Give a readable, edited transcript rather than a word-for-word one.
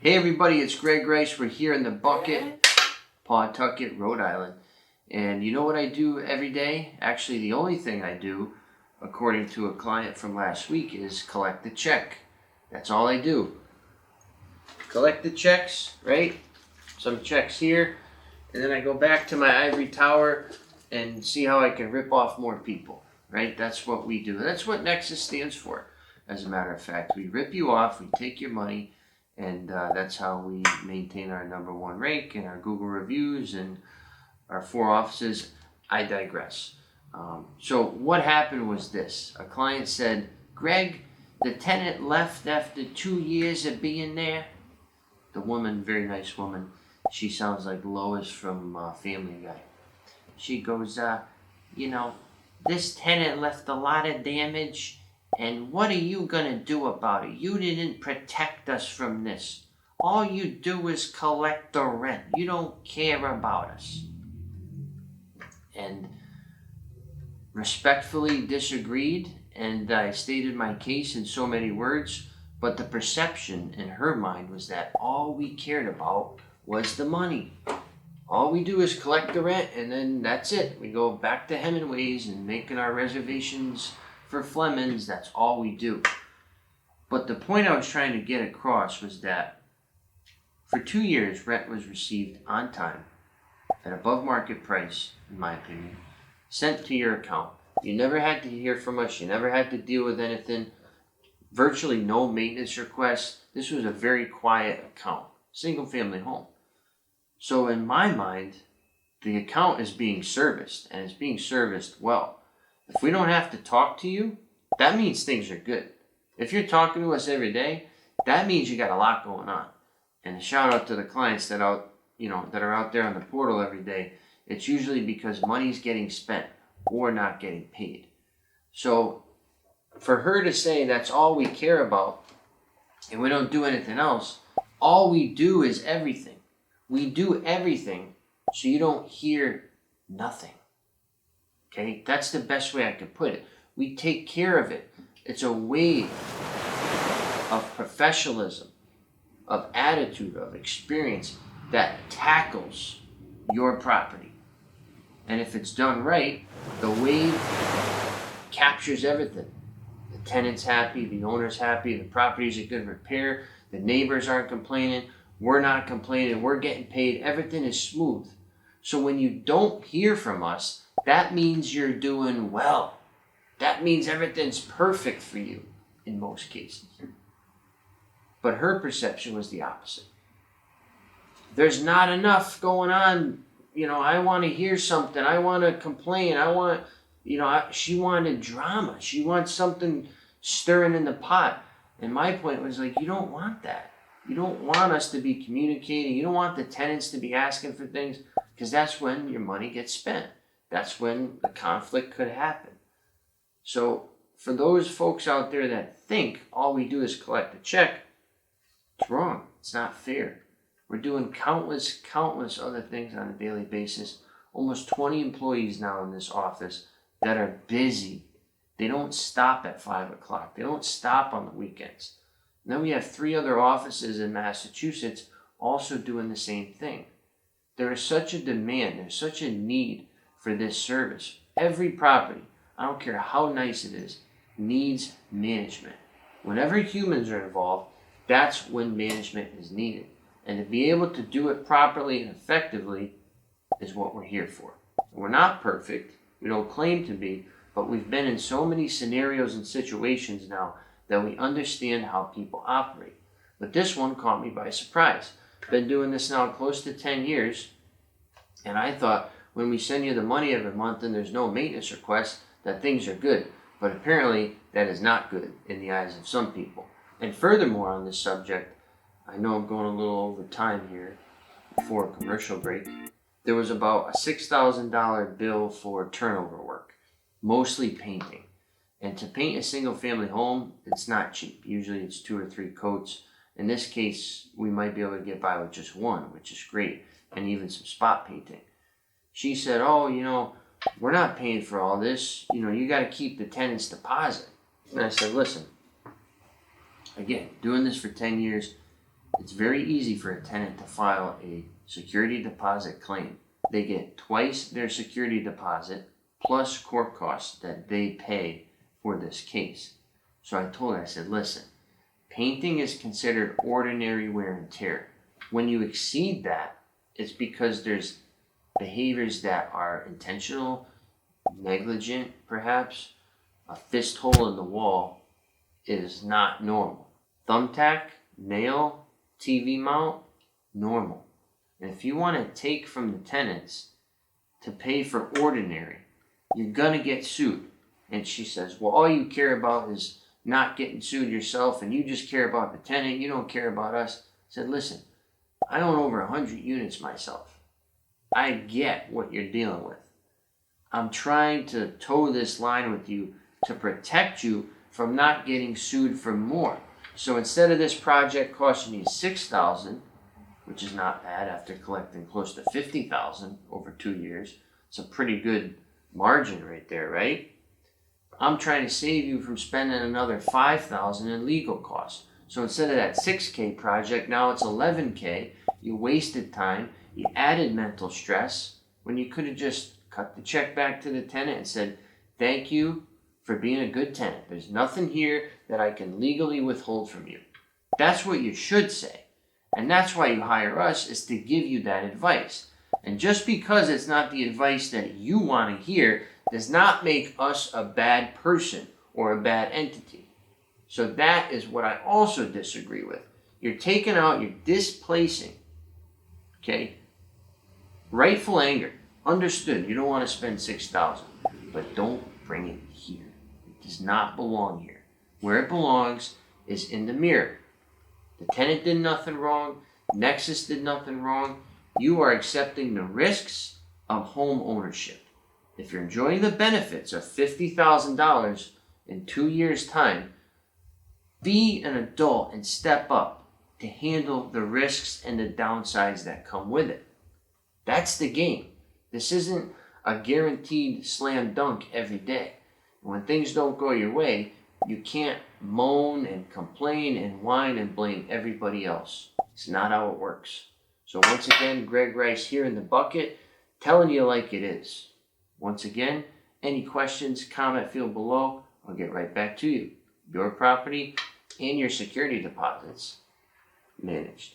Hey everybody, it's Greg Rice. We're here in the Bucket, Pawtucket, Rhode Island. And you know what I do every day? Actually, the only thing I do, according to a client from last week, is collect the check. That's all I do. Collect the checks, right? Some checks here. And then I go back to my ivory tower and see how I can rip off more people, right? That's what we do. And that's what Nexus stands for, as a matter of fact. We rip you off, we take your money, and that's how we maintain our #1 rank and our Google reviews and our 4 offices. I digress. So what happened was this. A client said, Greg, the tenant left after 2 years of being there. The woman, very nice woman, she sounds like Lois from Family Guy. She goes, this tenant left a lot of damage. And what are you going to do about it? You didn't protect us from this. All you do is collect the rent. You don't care about us. And respectfully disagreed, and I stated my case in so many words, but the perception in her mind was that all we cared about was the money. All we do is collect the rent, and then that's it. We go back to Hemingway's and making our reservations for Fleming's. That's all we do. But the point I was trying to get across was that for 2 years, rent was received on time at above market price, in my opinion, sent to your account. You never had to hear from us. You never had to deal with anything. Virtually no maintenance requests. This was a very quiet account, single family home. So in my mind, the account is being serviced, and it's being serviced well. If we don't have to talk to you, that means things are good. If you're talking to us every day, that means you got a lot going on. And a shout out to the clients that are out there on the portal every day. It's usually because money's getting spent or not getting paid. So for her to say that's all we care about and we don't do anything else, all we do is everything. We do everything so you don't hear nothing. Okay, that's the best way I could put it. We take care of it. It's a wave of professionalism, of attitude, of experience that tackles your property. And if it's done right, the wave captures everything. The tenant's happy, the owner's happy, the property's in good repair, the neighbors aren't complaining, we're not complaining, we're getting paid, everything is smooth. So when you don't hear from us, that means you're doing well. That means everything's perfect for you in most cases. But her perception was the opposite. There's not enough going on. I want to hear something. I want to complain. She wanted drama. She wants something stirring in the pot. And my point was you don't want that. You don't want us to be communicating. You don't want the tenants to be asking for things, because that's when your money gets spent. That's when the conflict could happen. So for those folks out there that think all we do is collect a check, it's wrong. It's not fair. We're doing countless other things on a daily basis. Almost 20 employees now in this office that are busy. They don't stop at 5 o'clock. They don't stop on the weekends. And then we have 3 other offices in Massachusetts also doing the same thing. There is such a demand. There's such a need for this service. Every property, I don't care how nice it is, needs management. Whenever humans are involved, that's when management is needed. And to be able to do it properly and effectively is what we're here for. We're not perfect. We don't claim to be, but we've been in so many scenarios and situations now that we understand how people operate. But this one caught me by surprise. Been doing this now close to 10 years, and I thought when we send you the money every month and there's no maintenance requests, that things are good. But apparently that is not good in the eyes of some people. And furthermore on this subject, I know I'm going a little over time here before a commercial break. There was about a $6,000 bill for turnover work, mostly painting. And to paint a single family home, it's not cheap. Usually it's 2 or 3 coats. In this case, we might be able to get by with just 1, which is great, and even some spot painting. She said, we're not paying for all this. You got to keep the tenant's deposit. And I said, listen, again, doing this for 10 years, It's very easy for a tenant to file a security deposit claim. They get twice their security deposit plus court costs that they pay for this case. So I told her, I said, listen, painting is considered ordinary wear and tear. When you exceed that, it's because there's behaviors that are intentional, negligent perhaps. A fist hole in the wall is not normal. Thumbtack, nail, TV mount, normal. And if you want to take from the tenants to pay for ordinary, you're going to get sued. And she says, well, all you care about is not getting sued yourself, and you just care about the tenant, you don't care about us. I said, listen, I own over 100 units myself. I get what you're dealing with. I'm trying to toe this line with you to protect you from not getting sued for more. So instead of this project costing you $6,000, which is not bad after collecting close to $50,000 over 2 years, it's a pretty good margin right there, right? I'm trying to save you from spending another $5,000 in legal costs. So instead of that $6K project, now it's $11K. You wasted time. You added mental stress when you could have just cut the check back to the tenant and said, thank you for being a good tenant. There's nothing here that I can legally withhold from you. That's what you should say. And that's why you hire us, is to give you that advice. And just because it's not the advice that you want to hear does not make us a bad person or a bad entity. So that is what I also disagree with. You're taking out, you're displacing, okay, rightful anger. Understood, you don't want to spend $6,000, but don't bring it here. It does not belong here. Where it belongs is in the mirror. The tenant did nothing wrong. Nexus did nothing wrong. You are accepting the risks of home ownership. If you're enjoying the benefits of $50,000 in 2 years' time, be an adult and step up to handle the risks and the downsides that come with it. That's the game. This isn't a guaranteed slam dunk every day. When things don't go your way, you can't moan and complain and whine and blame everybody else. It's not how it works. So once again, Greg Rice here in the bucket, telling you like it is. Once again, any questions, comment field below. I'll get right back to you. Your property and your security deposits managed.